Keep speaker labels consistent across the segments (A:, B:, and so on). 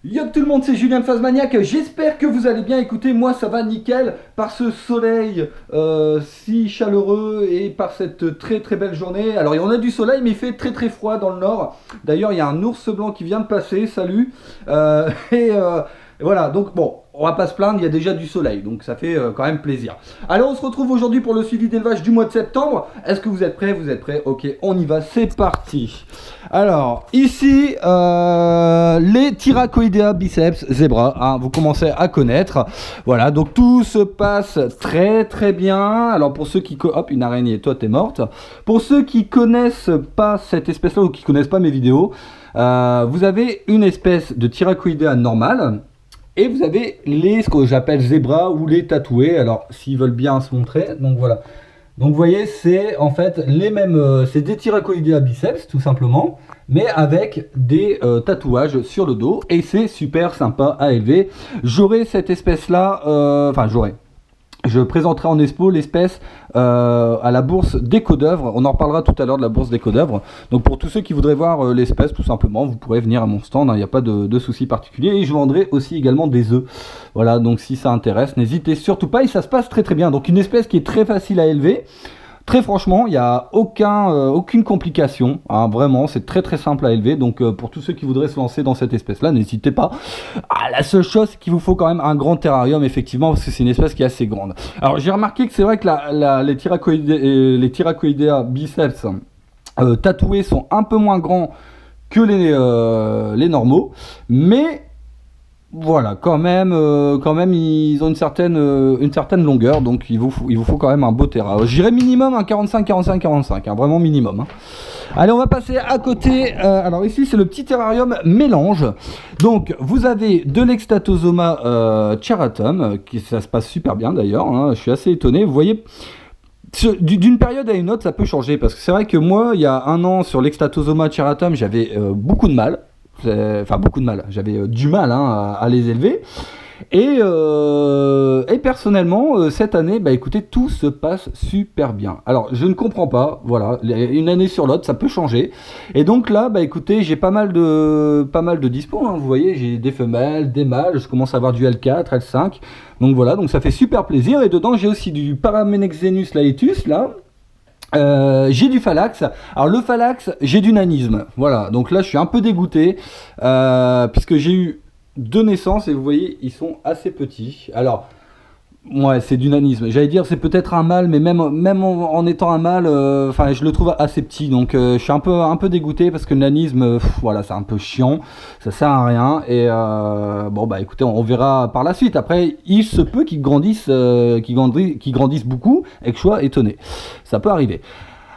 A: Yo tout le monde, c'est Julien Phasmaniac, j'espère que vous allez bien. Écoutez, moi ça va nickel par ce soleil si chaleureux et par cette très très belle journée. Alors on a du soleil mais il fait très très froid dans le nord. D'ailleurs il y a un ours blanc qui vient de passer, salut. Voilà, donc bon, on va pas se plaindre, il y a déjà du soleil, donc ça fait quand même plaisir. Alors on se retrouve aujourd'hui pour le suivi d'élevage du mois de septembre. Est-ce que vous êtes prêts? Vous êtes prêts? Ok, on y va, c'est parti. Alors ici, les Thyracoidea biceps zebra, hein, vous commencez à connaître. Voilà, donc tout se passe très très bien. Alors pour ceux qui... Hop, une araignée, toi t'es morte. Pour ceux qui connaissent pas cette espèce-là ou qui connaissent pas mes vidéos, vous avez une espèce de Thyracoidea normale. Et vous avez ce que j'appelle zebra ou les tatoués. Alors, s'ils veulent bien se montrer, donc voilà. Donc, vous voyez, c'est en fait les mêmes. C'est des Thyracoidea biceps, tout simplement, mais avec des tatouages sur le dos. Et c'est super sympa à élever. J'aurai cette espèce-là. Je présenterai en expo l'espèce à la bourse d'Éco d'œuvre. On en reparlera tout à l'heure de la bourse d'Éco d'œuvre. Donc pour tous ceux qui voudraient voir l'espèce, tout simplement, vous pourrez venir à mon stand. Il n'y a pas de souci particulier. Et je vendrai aussi également des œufs. Voilà, donc si ça intéresse, n'hésitez surtout pas. Et ça se passe très très bien. Donc une espèce qui est très facile à élever. Très franchement, il n'y a aucune complication, hein, vraiment, c'est très très simple à élever, donc pour tous ceux qui voudraient se lancer dans cette espèce-là, n'hésitez pas. Ah, la seule chose, c'est qu'il vous faut quand même un grand terrarium, effectivement, parce que c'est une espèce qui est assez grande. Alors j'ai remarqué que c'est vrai que les Thyracoidea biceps tatoués sont un peu moins grands que les normaux, mais... Voilà, quand même, ils ont une certaine longueur, donc il vous faut quand même un beau terrain. J'irais minimum un 45, hein, vraiment minimum. Hein. Allez, on va passer à côté. Alors ici, c'est le petit terrarium mélange. Donc, vous avez de l'Extatosoma charatum, ça se passe super bien d'ailleurs. Hein, je suis assez étonné. Vous voyez. D'une période à une autre, ça peut changer, parce que c'est vrai que moi, il y a un an, sur l'Extatosoma charatum, j'avais beaucoup de mal. Enfin beaucoup de mal, j'avais du mal hein, à les élever et personnellement cette année bah écoutez tout se passe super bien. Alors je ne comprends pas, voilà, une année sur l'autre ça peut changer et donc là bah écoutez j'ai pas mal de dispo hein, vous voyez j'ai des femelles, des mâles, je commence à avoir du L4, L5 donc voilà donc ça fait super plaisir et dedans j'ai aussi du Paramenexenus laetus là. J'ai du Phalax. Alors le Phalax, j'ai du nanisme. Voilà, donc là je suis un peu dégoûté puisque j'ai eu 2 naissances et vous voyez ils sont assez petits. Alors ouais c'est du nanisme. J'allais dire c'est peut-être un mâle, mais même en étant un mâle, enfin je le trouve assez petit. Donc je suis un peu dégoûté parce que le nanisme, voilà c'est un peu chiant, ça sert à rien. Et bon bah écoutez on verra par la suite. Après il se peut qu'ils grandissent, qu'ils grandissent beaucoup et que je sois étonné. Ça peut arriver.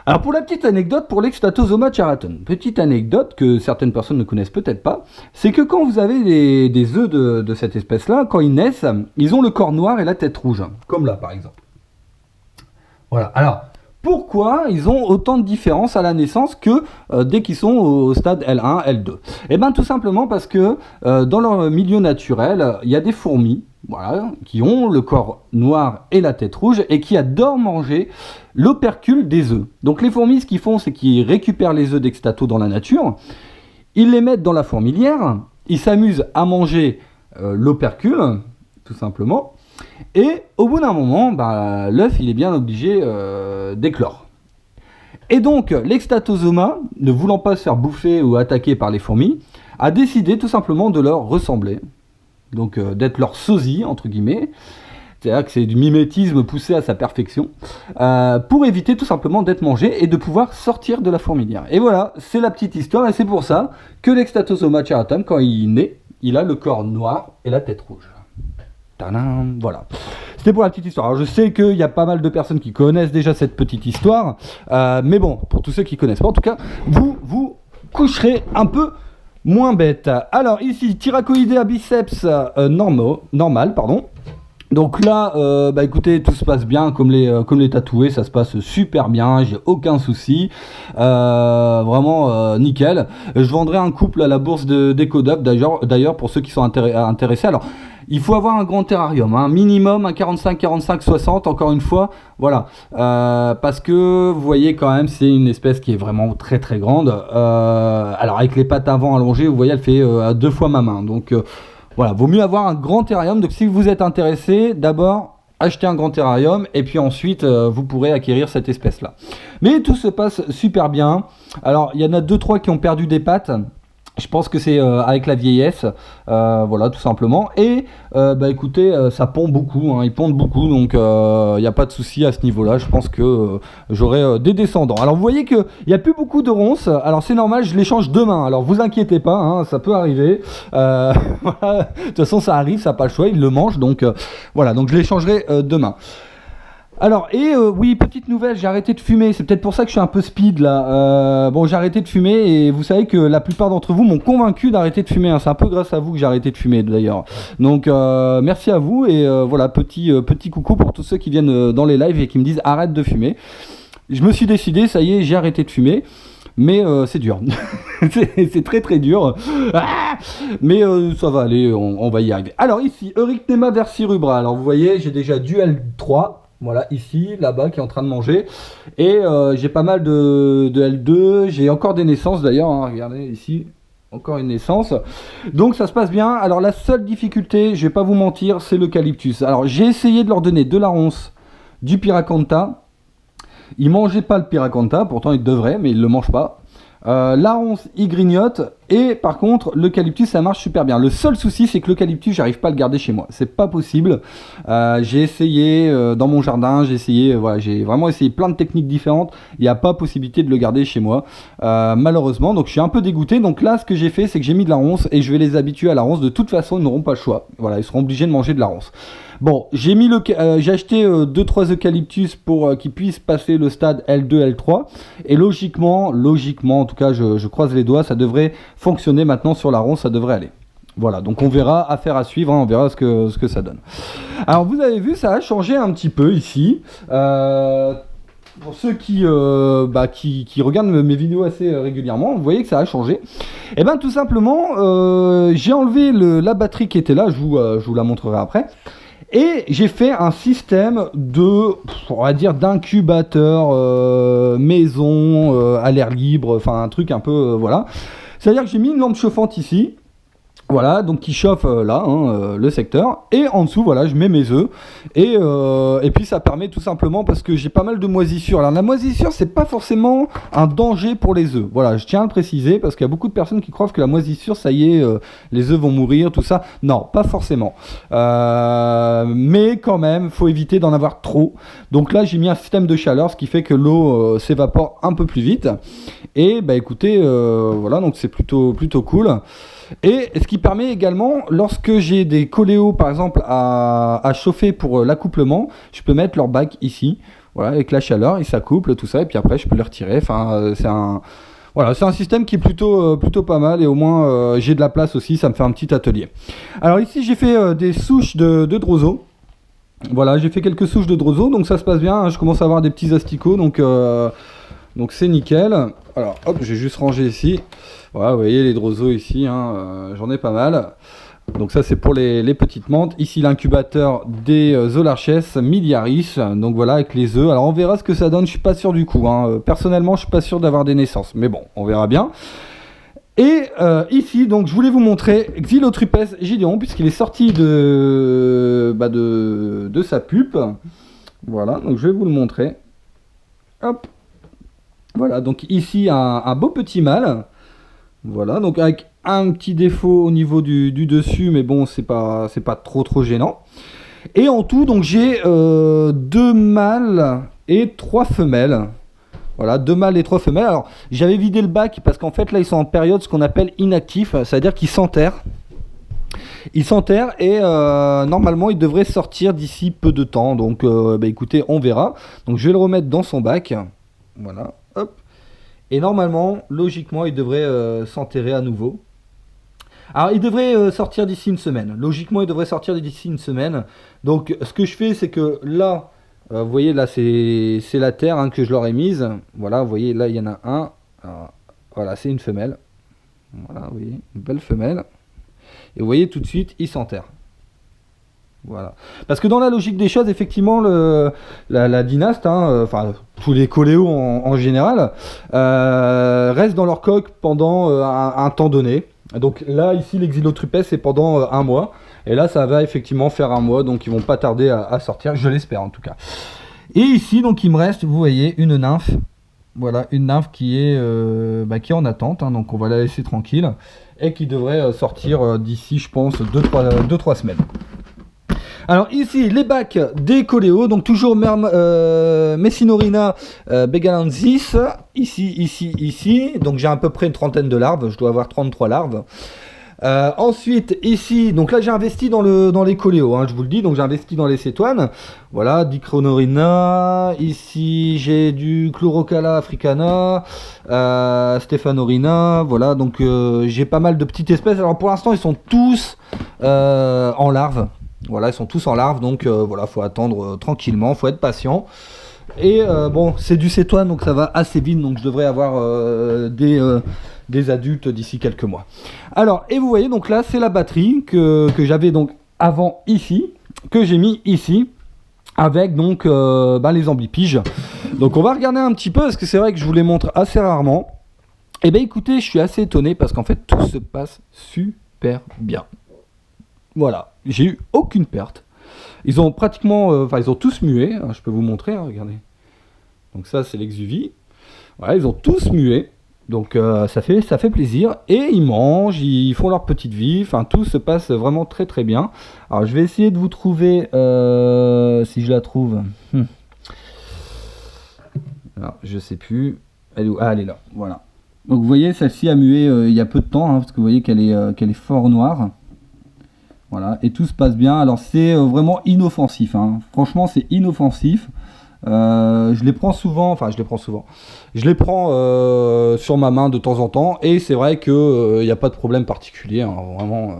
A: Alors pour la petite anecdote pour l'Extatosoma charatum, petite anecdote que certaines personnes ne connaissent peut-être pas, c'est que quand vous avez des œufs de cette espèce-là, quand ils naissent, ils ont le corps noir et la tête rouge, comme là par exemple. Voilà, alors pourquoi ils ont autant de différence à la naissance que dès qu'ils sont au stade L1, L2? Eh bien tout simplement parce que dans leur milieu naturel, il y a des fourmis, voilà, qui ont le corps noir et la tête rouge et qui adorent manger l'opercule des œufs. Donc les fourmis, ce qu'ils font, c'est qu'ils récupèrent les œufs d'extato dans la nature, ils les mettent dans la fourmilière, ils s'amusent à manger l'opercule, tout simplement, et au bout d'un moment, bah, l'œuf, il est bien obligé d'éclore. Et donc, l'Extatosoma, ne voulant pas se faire bouffer ou attaquer par les fourmis, a décidé tout simplement de leur ressembler. Donc d'être leur sosie, entre guillemets, c'est-à-dire que c'est du mimétisme poussé à sa perfection, pour éviter tout simplement d'être mangé et de pouvoir sortir de la fourmilière. Et voilà, c'est la petite histoire, et c'est pour ça que l'Extatosoma charatum, quand il naît, il a le corps noir et la tête rouge. Tadam, voilà. C'était pour la petite histoire. Alors je sais qu'il y a pas mal de personnes qui connaissent déjà cette petite histoire, mais bon, pour tous ceux qui connaissent pas, en tout cas, vous coucherez un peu moins bête. Alors ici, Thyracoidea biceps normal, pardon. Donc là, bah écoutez, tout se passe bien comme les tatoués, ça se passe super bien, j'ai aucun souci, vraiment nickel. Je vendrai un couple à la bourse d'Ecodub d'ailleurs pour ceux qui sont intéressés. Alors, il faut avoir un grand terrarium, hein, minimum un 45-60, encore une fois, voilà, parce que vous voyez quand même, c'est une espèce qui est vraiment très très grande. Alors avec les pattes avant allongées, vous voyez, elle fait 2 fois ma main, donc. Voilà, vaut mieux avoir un grand terrarium. Donc si vous êtes intéressé, d'abord achetez un grand terrarium et puis ensuite vous pourrez acquérir cette espèce là. Mais tout se passe super bien. Alors il y en a 2-3 qui ont perdu des pattes. Je pense que c'est avec la vieillesse, voilà, tout simplement. Et bah écoutez, ça pond beaucoup, hein, ils pondent beaucoup, donc il n'y a pas de souci à ce niveau-là. Je pense que j'aurai des descendants. Alors vous voyez qu'il n'y a plus beaucoup de ronces. Alors c'est normal, je les change demain. Alors vous inquiétez pas, hein, ça peut arriver. Voilà. De toute façon, ça arrive, ça n'a pas le choix, ils le mangent, donc voilà. Donc je les changerai demain. Alors, oui, petite nouvelle, j'ai arrêté de fumer, c'est peut-être pour ça que je suis un peu speed là. Bon, j'ai arrêté de fumer et vous savez que la plupart d'entre vous m'ont convaincu d'arrêter de fumer, hein. C'est un peu grâce à vous que j'ai arrêté de fumer d'ailleurs. Donc, merci à vous et voilà, petit coucou pour tous ceux qui viennent dans les lives et qui me disent arrête de fumer. Je me suis décidé, ça y est, j'ai arrêté de fumer. Mais c'est dur, c'est très très dur, mais ça va aller, on va y arriver. Alors ici, Eurycnema versirubra, alors vous voyez, j'ai déjà du L3, voilà, ici, là-bas, qui est en train de manger, et j'ai pas mal de L2, j'ai encore des naissances d'ailleurs, hein, regardez ici, encore une naissance, donc ça se passe bien. Alors la seule difficulté, je vais pas vous mentir, c'est l'eucalyptus. Alors j'ai essayé de leur donner de la ronce, du pyracantha. Ils mangeaient pas le pyracantha, pourtant ils devraient, mais ils le mangent pas. La ronce, ils grignotent, et par contre, l'eucalyptus, ça marche super bien. Le seul souci, c'est que l'eucalyptus, j'arrive pas à le garder chez moi. C'est pas possible. J'ai essayé dans mon jardin, voilà, j'ai vraiment essayé plein de techniques différentes. Il n'y a pas possibilité de le garder chez moi, malheureusement. Donc je suis un peu dégoûté. Donc là, ce que j'ai fait, c'est que j'ai mis de la ronce, et je vais les habituer à la ronce. De toute façon, ils n'auront pas le choix. Voilà, ils seront obligés de manger de la ronce. Bon, j'ai acheté 2-3 eucalyptus pour qu'ils puissent passer le stade L2, L3. Et logiquement, en tout cas, je croise les doigts, ça devrait fonctionner maintenant sur la ronce, ça devrait aller. Voilà, donc on verra, affaire à suivre, hein, on verra ce que ça donne. Alors vous avez vu, ça a changé un petit peu ici. Pour ceux qui regardent mes vidéos assez régulièrement, vous voyez que ça a changé. Et bien tout simplement, j'ai enlevé la batterie qui était là, je vous la montrerai après. Et j'ai fait un système on va dire, d'incubateur maison à l'air libre, enfin un truc un peu, voilà. C'est-à-dire que j'ai mis une lampe chauffante ici, voilà, donc qui chauffe là, hein, le secteur, et en dessous, voilà, je mets mes œufs, et puis ça permet tout simplement, parce que j'ai pas mal de moisissures. Alors la moisissure, c'est pas forcément un danger pour les œufs, voilà, je tiens à le préciser, parce qu'il y a beaucoup de personnes qui croient que la moisissure, ça y est, les œufs vont mourir, tout ça. Non, pas forcément, mais quand même, faut éviter d'en avoir trop. Donc là, j'ai mis un système de chaleur, ce qui fait que l'eau s'évapore un peu plus vite, et bah écoutez, voilà, donc c'est plutôt cool. Et ce qui permet également, lorsque j'ai des coléos par exemple à chauffer pour l'accouplement, je peux mettre leur bac ici, voilà, avec la chaleur, ils s'accouplent, tout ça, et puis après je peux les retirer. Enfin, voilà, c'est un système qui est plutôt pas mal, et au moins j'ai de la place aussi, ça me fait un petit atelier. Alors ici j'ai fait des souches de droseau. Voilà, j'ai fait quelques souches de droseau, donc ça se passe bien, hein, je commence à avoir des petits asticots, donc c'est nickel. Alors hop, j'ai juste rangé ici. Voilà, vous voyez les droseaux ici, hein, j'en ai pas mal. Donc ça c'est pour les petites menthes. Ici l'incubateur des Zolarches miliaris. Donc voilà, avec les œufs. Alors on verra ce que ça donne, je suis pas sûr du coup, hein. Personnellement je suis pas sûr d'avoir des naissances. Mais bon, on verra bien. Et ici, donc je voulais vous montrer Xylotrupes Gideon, puisqu'il est sorti de sa pupe. Voilà, donc je vais vous le montrer. Hop. Voilà, donc ici un beau petit mâle. Voilà, donc avec un petit défaut au niveau du dessus, mais bon, c'est pas trop gênant. Et en tout, donc j'ai 2 mâles et 3 femelles. Voilà, 2 mâles et 3 femelles. Alors, j'avais vidé le bac parce qu'en fait, là, ils sont en période ce qu'on appelle inactif, c'est-à-dire qu'ils s'enterrent. Ils s'enterrent et normalement, ils devraient sortir d'ici peu de temps. Donc, écoutez, on verra. Donc, je vais le remettre dans son bac. Voilà, hop. Et normalement, logiquement, il devrait s'enterrer à nouveau. Alors, il devrait sortir d'ici une semaine. Logiquement, il devrait sortir d'ici une semaine. Donc, ce que je fais, c'est que là, vous voyez, là, c'est la terre hein, que je leur ai mise. Voilà, vous voyez, là, il y en a un. Alors, voilà, c'est une femelle. Voilà, vous voyez, une belle femelle. Et vous voyez, tout de suite, il s'enterre. Voilà. Parce que dans la logique des choses, effectivement, la dynaste, hein, enfin tous les coléos en général, restent dans leur coque pendant un temps donné. Donc là, ici, l'exilotrupes, c'est pendant un mois. Et là, ça va effectivement faire un mois, donc ils vont pas tarder à sortir, je l'espère en tout cas. Et ici, donc il me reste, vous voyez, une nymphe. Voilà, une nymphe qui est en attente, hein, donc on va la laisser tranquille. Et qui devrait sortir d'ici, je pense, 2-3 semaines. Alors ici, les bacs des coléos, donc toujours Messinorina begalensis, ici, donc j'ai à peu près une trentaine de larves, je dois avoir 33 larves. Ensuite, ici, donc là j'ai investi dans les coléos, hein, je vous le dis, donc j'ai investi dans les cétoines, voilà, Dichronorina, ici j'ai du Chlorocala africana, Stéphanorina, voilà, donc j'ai pas mal de petites espèces, alors pour l'instant ils sont tous en larves. Voilà, ils sont tous en larves, donc voilà, faut attendre tranquillement, faut être patient. Et bon, c'est du cétoine, donc ça va assez vite, donc je devrais avoir des adultes d'ici quelques mois. Alors, et vous voyez, donc là, c'est la batterie que j'avais donc avant ici, que j'ai mis ici, avec donc les amblipiges. Donc on va regarder un petit peu, parce que c'est vrai que je vous les montre assez rarement. Et bien écoutez, je suis assez étonné, parce qu'en fait, tout se passe super bien. Voilà, j'ai eu aucune perte. Ils ont pratiquement, ils ont tous mué. Hein, je peux vous montrer, hein, regardez. Donc ça, c'est l'exuvie. Voilà, ils ont tous mué. Donc ça fait plaisir. Et ils mangent, ils font leur petite vie. Enfin, tout se passe vraiment très très bien. Alors, je vais essayer de vous trouver, si je la trouve. Alors, je sais plus. Elle est où? Ah, elle est là. Voilà. Donc vous voyez, celle-ci a mué il y a peu de temps, hein, parce que vous voyez qu'elle est fort noire. Voilà, et tout se passe bien. Alors c'est vraiment inoffensif, hein. Franchement c'est inoffensif. Je les prends souvent, je les prends sur ma main de temps en temps, et c'est vrai que il n'y a pas de problème particulier, hein. Vraiment,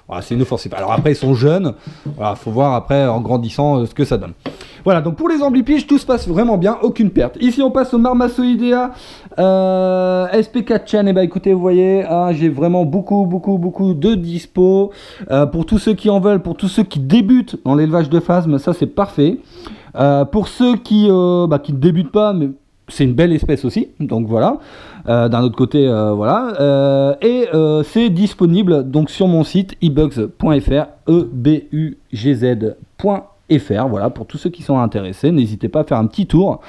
A: voilà, c'est inoffensif. Alors après ils sont jeunes, voilà, faut voir après en grandissant ce que ça donne. Voilà, donc pour les amblipiges, tout se passe vraiment bien, aucune perte. Ici on passe au Marmasoidea SP4 chaîne. Et bah écoutez, vous voyez, hein, j'ai vraiment beaucoup de dispo. Pour tous ceux qui en veulent, pour tous ceux qui débutent dans l'élevage de phasmes, ça c'est parfait. Pour ceux qui ne débutent pas, mais c'est une belle espèce aussi, donc voilà. D'un autre côté, voilà. C'est disponible donc sur mon site ebugs.fr, ebugz.fr. Voilà, pour tous ceux qui sont intéressés, n'hésitez pas à faire un petit tour.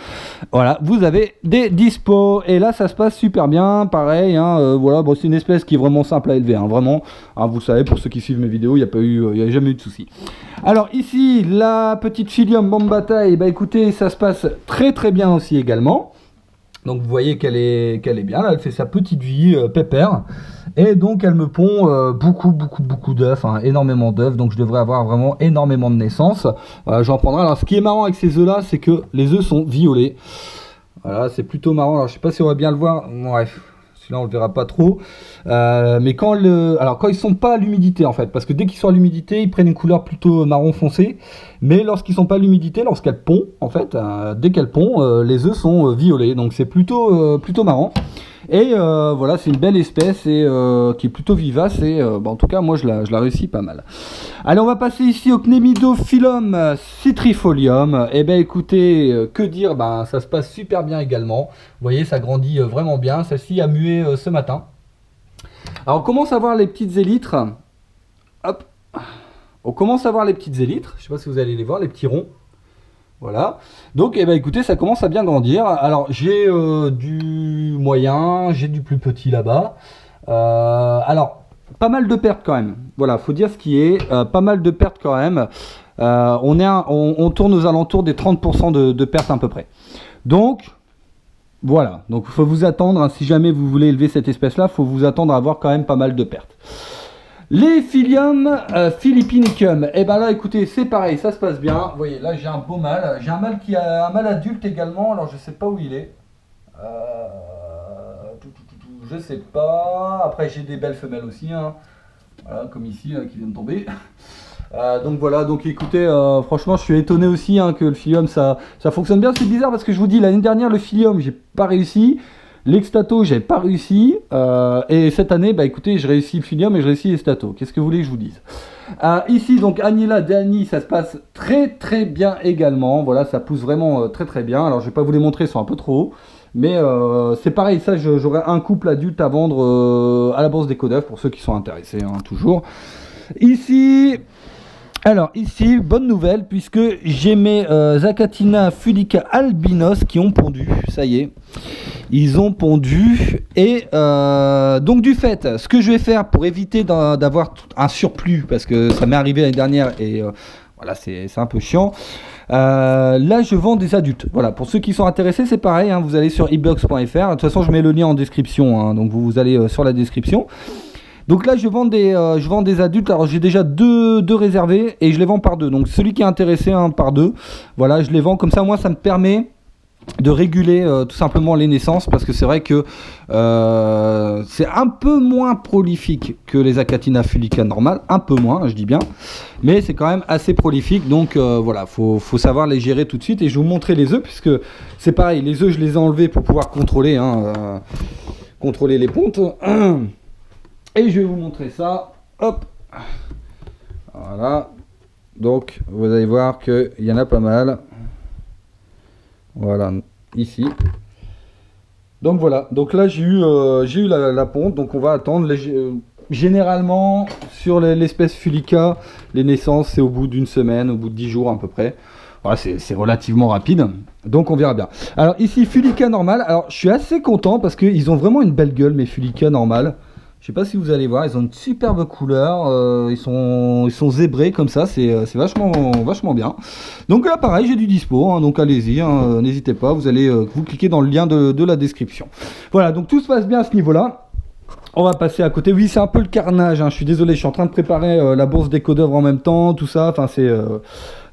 A: Voilà, vous avez des dispos, et là ça se passe super bien, pareil, hein, voilà, bon, c'est une espèce qui est vraiment simple à élever, hein, vraiment, hein, vous le savez, pour ceux qui suivent mes vidéos, il n'y a jamais eu de soucis. Alors ici, la petite Philium bambata, et bah écoutez, ça se passe très très bien aussi également. Donc vous voyez qu'elle est bien, là, elle fait sa petite vie, pépère. Et donc elle me pond beaucoup d'œufs, hein, énormément d'œufs, donc je devrais avoir vraiment énormément de naissances. J'en prendrai. Alors ce qui est marrant avec ces œufs là, c'est que les œufs sont violets. Voilà, c'est plutôt marrant. Alors je sais pas si on va bien le voir. Bref, celui-là on le verra pas trop. Mais quand ils sont pas à l'humidité en fait, parce que dès qu'ils sont à l'humidité, ils prennent une couleur plutôt marron foncé. Mais lorsqu'ils sont pas à l'humidité, lorsqu'elles pondent en fait, dès qu'elles pondent, les œufs sont violets. Donc c'est plutôt marrant. Et voilà, c'est une belle espèce, et qui est plutôt vivace, et en tout cas moi je la réussis pas mal. Allez, on va passer ici au Cnemidophyllum citrifolium. Et ben écoutez, que dire, ça se passe super bien également. Vous voyez, ça grandit vraiment bien. Celle-ci a mué ce matin. Alors on commence à voir les petites élytres. Hop, on commence à voir les petites élytres. Je sais pas si vous allez les voir, les petits ronds. Voilà, donc écoutez, ça commence à bien grandir. Alors j'ai du moyen, j'ai du plus petit là-bas. Alors, pas mal de pertes quand même. Voilà, faut dire ce qui est, pas mal de pertes quand même. On tourne aux alentours des 30% de pertes à peu près. Donc, voilà, donc il faut vous attendre, hein, si jamais vous voulez élever cette espèce-là, il faut vous attendre à avoir quand même pas mal de pertes. Les Philium philippinicum, et ben là écoutez, c'est pareil, ça se passe bien. Vous voyez, là j'ai un beau mâle, j'ai un mâle qui a un mâle adulte également, alors je sais pas où il est. Je sais pas. Après j'ai des belles femelles aussi, hein. Voilà, comme ici, qui vient de tomber. Donc voilà, donc écoutez, franchement je suis étonné aussi hein, que le Filium ça fonctionne bien. C'est bizarre parce que je vous dis, l'année dernière le Filium j'ai pas réussi, l'Extato j'ai pas réussi, et cette année bah écoutez, je réussis le Filium et je réussis l'Extato. Qu'est-ce que vous voulez que je vous dise? Ici donc Agnella Dani, ça se passe très bien également. Voilà, ça pousse vraiment très bien. Alors je vais pas vous les montrer, ils sont un peu trop hauts. Mais c'est pareil, ça j'aurai un couple adulte à vendre à la bourse des Codef pour ceux qui sont intéressés, hein, toujours. Ici, alors ici, bonne nouvelle, puisque j'ai mes Zacatina fulica albinos qui ont pondu, ça y est, ils ont pondu, et donc du fait, ce que je vais faire pour éviter d'avoir un surplus, parce que ça m'est arrivé l'année dernière, et voilà, c'est un peu chiant, là je vends des adultes, voilà, pour ceux qui sont intéressés c'est pareil, hein, vous allez sur eblogs.fr, de toute façon je mets le lien en description, hein, donc vous allez sur la description. Donc là je vends des adultes, alors j'ai déjà deux réservés et je les vends par deux. Donc celui qui est intéressé hein, par deux, voilà, je les vends comme ça, moi ça me permet de réguler tout simplement les naissances, parce que c'est vrai que c'est un peu moins prolifique que les Acatina fulica normales, un peu moins, je dis bien, mais c'est quand même assez prolifique, donc voilà, faut savoir les gérer tout de suite. Et je vais vous montrer les œufs, puisque c'est pareil, les œufs je les ai enlevés pour pouvoir contrôler, hein, contrôler les pontes. Et je vais vous montrer ça, hop, voilà, donc vous allez voir qu'il y en a pas mal, voilà, ici, donc voilà, donc là j'ai eu la ponte, donc on va attendre, généralement sur l'espèce fulica, les naissances c'est au bout d'une semaine, au bout de 10 jours à peu près, voilà, c'est relativement rapide, donc on verra bien. Alors ici fulica normal, alors je suis assez content parce qu'ils ont vraiment une belle gueule mes fulica normales. Je sais pas si vous allez voir, ils ont une superbe couleur, ils sont zébrés comme ça, c'est vachement bien. Donc là pareil, j'ai du dispo, hein, donc allez-y, hein, n'hésitez pas, vous allez vous cliquez dans le lien de la description. Voilà, donc tout se passe bien à ce niveau-là. On va passer à côté. Oui, c'est un peu le carnage, hein, je suis désolé, je suis en train de préparer la bourse des codeurs en même temps, tout ça, enfin c'est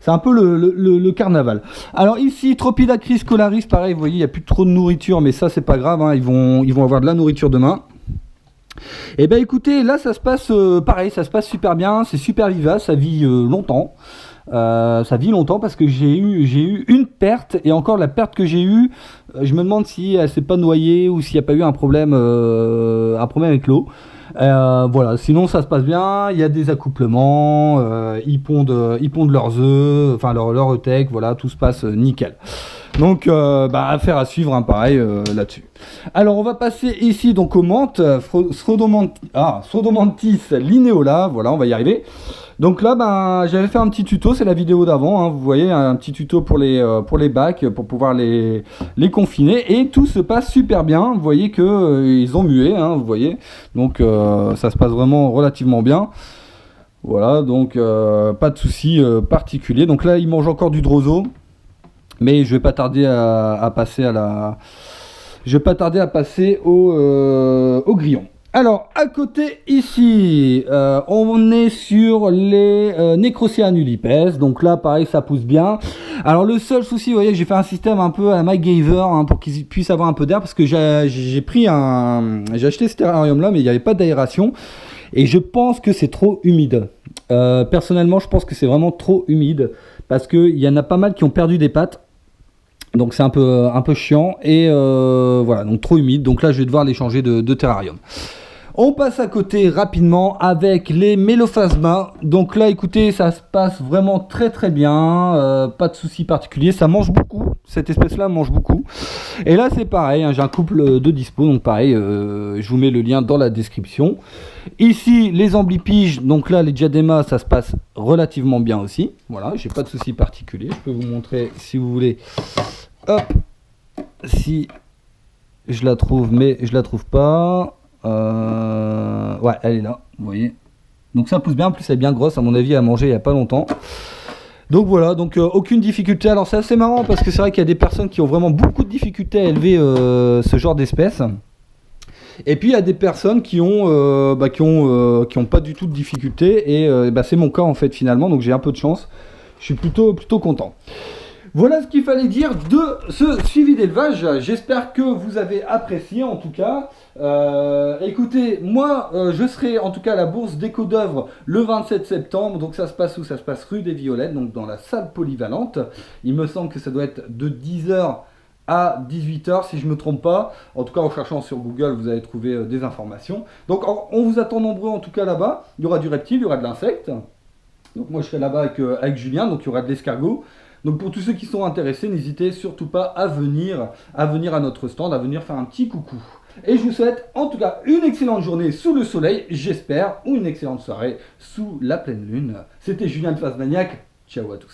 A: un peu le carnaval. Alors ici, Tropidacris scolaris, pareil, vous voyez, il n'y a plus trop de nourriture, mais ça c'est pas grave, hein, ils vont avoir de la nourriture demain. Et ben écoutez, là ça se passe pareil, ça se passe super bien, c'est super vivace, ça vit longtemps. Ça vit longtemps parce que j'ai eu une perte, et encore la perte que j'ai eue, je me demande si elle s'est pas noyée ou s'il n'y a pas eu un problème avec l'eau. Voilà, sinon ça se passe bien, il y a des accouplements, ils pondent leurs œufs, enfin leur œutec, voilà, tout se passe nickel. Donc affaire à suivre, hein, pareil là-dessus. Alors on va passer ici donc aux menthes, Strodomantis lineola, voilà, on va y arriver. Donc là j'avais fait un petit tuto, c'est la vidéo d'avant, hein, vous voyez, un petit tuto pour les bacs, pour pouvoir les confiner, et tout se passe super bien, vous voyez que ils ont mué, hein, vous voyez, donc ça se passe vraiment relativement bien. Voilà, donc pas de soucis particuliers. Donc là ils mangent encore du droso, mais je vais pas tarder à passer au grillon. Alors à côté ici, on est sur les Necrocyanulipes. Donc là pareil, ça pousse bien. Alors le seul souci, vous voyez, j'ai fait un système un peu à MacGyver, hein, pour qu'ils puissent avoir un peu d'air, parce que j'ai acheté ce terrarium là, mais il n'y avait pas d'aération, et je pense que c'est trop humide. Personnellement, je pense que c'est vraiment trop humide, parce qu'il y en a pas mal qui ont perdu des pattes. Donc c'est un peu chiant, et voilà, donc trop humide. Donc là je vais devoir les changer de terrarium. On passe à côté rapidement avec les Mélophasma. Donc là écoutez, ça se passe vraiment très bien, pas de soucis particuliers, ça mange beaucoup, cette espèce là mange beaucoup. Et là c'est pareil, hein, j'ai un couple de dispo, donc pareil, je vous mets le lien dans la description. Ici les amblipiges, donc là les diadémas, ça se passe relativement bien aussi. Voilà, j'ai pas de soucis particuliers, je peux vous montrer si vous voulez. Hop, si je la trouve, mais je la trouve pas. Ouais, elle est là, vous voyez. Donc ça pousse bien, en plus elle est bien grosse, à mon avis, à manger il n'y a pas longtemps. Donc voilà, donc aucune difficulté. Alors c'est assez marrant parce que c'est vrai qu'il y a des personnes qui ont vraiment beaucoup de difficultés à élever ce genre d'espèce. Et puis il y a des personnes qui ont pas du tout de difficultés, et c'est mon cas en fait finalement, donc j'ai un peu de chance. Je suis plutôt content. Voilà ce qu'il fallait dire de ce suivi d'élevage. J'espère que vous avez apprécié en tout cas. Écoutez, moi je serai en tout cas à la bourse d'Éco d'œuvre le 27 septembre. Donc ça se passe où? Ça se passe rue des Violettes, donc dans la salle polyvalente. Il me semble que ça doit être de 10h à 18h si je ne me trompe pas. En tout cas en cherchant sur Google vous allez trouver des informations. Donc on vous attend nombreux en tout cas là-bas. Il y aura du reptile, il y aura de l'insecte. Donc moi je serai là-bas avec Julien, donc il y aura de l'escargot. Donc pour tous ceux qui sont intéressés, n'hésitez surtout pas à venir à notre stand, à venir faire un petit coucou. Et je vous souhaite en tout cas une excellente journée sous le soleil, j'espère, ou une excellente soirée sous la pleine lune. C'était Julien de Fastmaniac, ciao à tous.